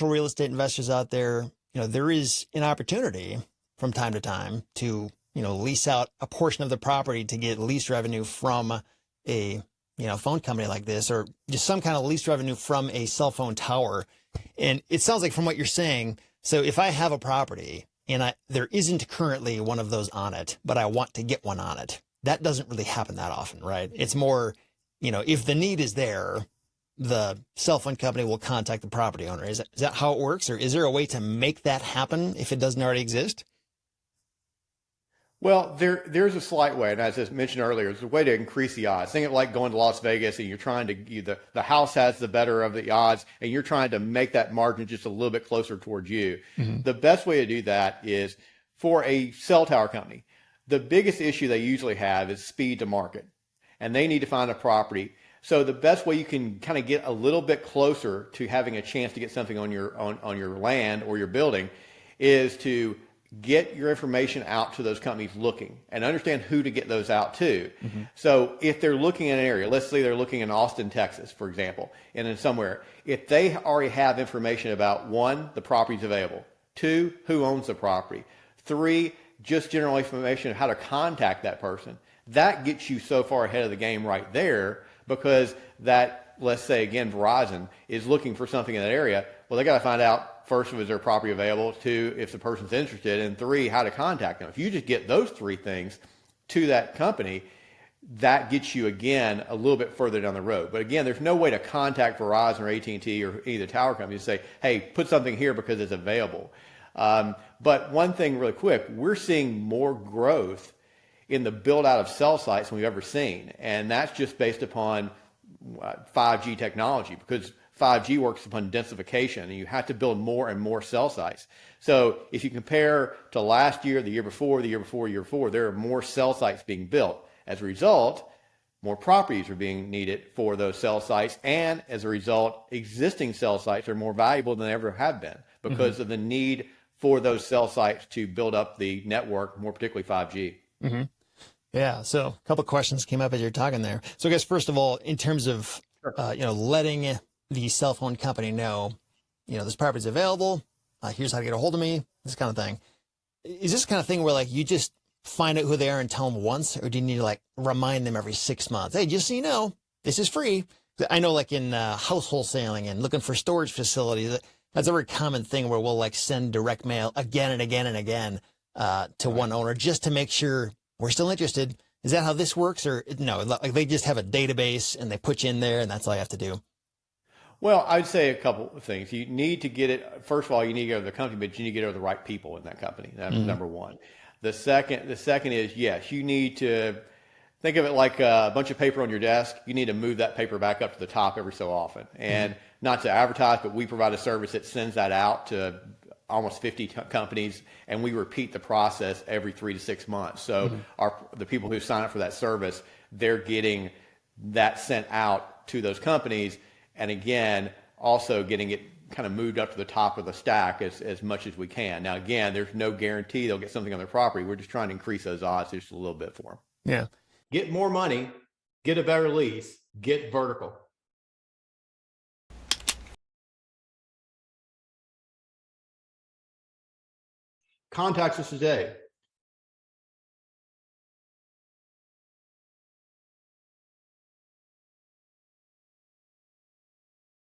real estate investors out there, there is an opportunity from time to time to, lease out a portion of the property to get lease revenue from a, phone company like this, or just some kind of lease revenue from a cell phone tower. And it sounds like from what you're saying, so if I have a property and there isn't currently one of those on it, but I want to get one on it, that doesn't really happen that often, right? It's more, if the need is there, the cell phone company will contact the property owner. Is that how it works? Or is there a way to make that happen if it doesn't already exist? Well, there's a slight way, and as I mentioned earlier, there's a way to increase the odds. Think of it like going to Las Vegas and you're trying to, the house has the better of the odds, and you're trying to make that margin just a little bit closer towards you. Mm-hmm. The best way to do that is for a cell tower company. The biggest issue they usually have is speed to market, and they need to find a property. So the best way you can kind of get a little bit closer to having a chance to get something on your land or your building is to get your information out to those companies looking and understand who to get those out to. Mm-hmm. So if they're looking in an area, let's say they're looking in Austin, Texas, for example, and in somewhere, if they already have information about 1, the property's available, 2, who owns the property, 3, just general information of how to contact that person, that gets you so far ahead of the game right there, because that, let's say again, Verizon is looking for something in that area. Well, they got to find out first, is there property available? 2, if the person's interested, and 3, how to contact them. If you just get those 3 things to that company, that gets you again a little bit further down the road. But again, there's no way to contact Verizon or AT&T or any of the tower companies and say, hey, put something here because it's available. But one thing really quick, we're seeing more growth in the build out of cell sites than we've ever seen. And that's just based upon 5G technology, because 5G works upon densification, and you have to build more and more cell sites. So if you compare to last year, the year before, the year before, the year before, there are more cell sites being built. As a result, more properties are being needed for those cell sites. And as a result, existing cell sites are more valuable than they ever have been because mm-hmm. of the need for those cell sites to build up the network, more particularly 5G. Mm-hmm. Yeah. So a couple of questions came up as you're talking there. So I guess, first of all, in terms of, letting the cell phone company know, this property's available. Here's how to get a hold of me, this kind of thing. Is this kind of thing where like you just find out who they are and tell them once, or do you need to like remind them every 6 months? Hey, just so you know, this is free. I know like in house wholesaling and looking for storage facilities, that's a very common thing where we'll like send direct mail again and again and again to one owner just to make sure we're still interested. Is that how this works? Or no, like they just have a database and they put you in there and that's all you have to do? Well, I'd say a couple of things. You need to get it. First of all, you need to go to the company, but you need to get it to the right people in that company. That's mm-hmm. number one. The second is, yes, you need to think of it like a bunch of paper on your desk. You need to move that paper back up to the top every so often. And mm-hmm. not to advertise, but we provide a service that sends that out to almost 50 companies, and we repeat the process every 3 to 6 months. So mm-hmm. the people who sign up for that service, they're getting that sent out to those companies. And again, also getting it kind of moved up to the top of the stack as much as we can. Now, again, there's no guarantee they'll get something on their property. We're just trying to increase those odds just a little bit for them. Yeah. Get more money, get a better lease, get vertical. Contact us today.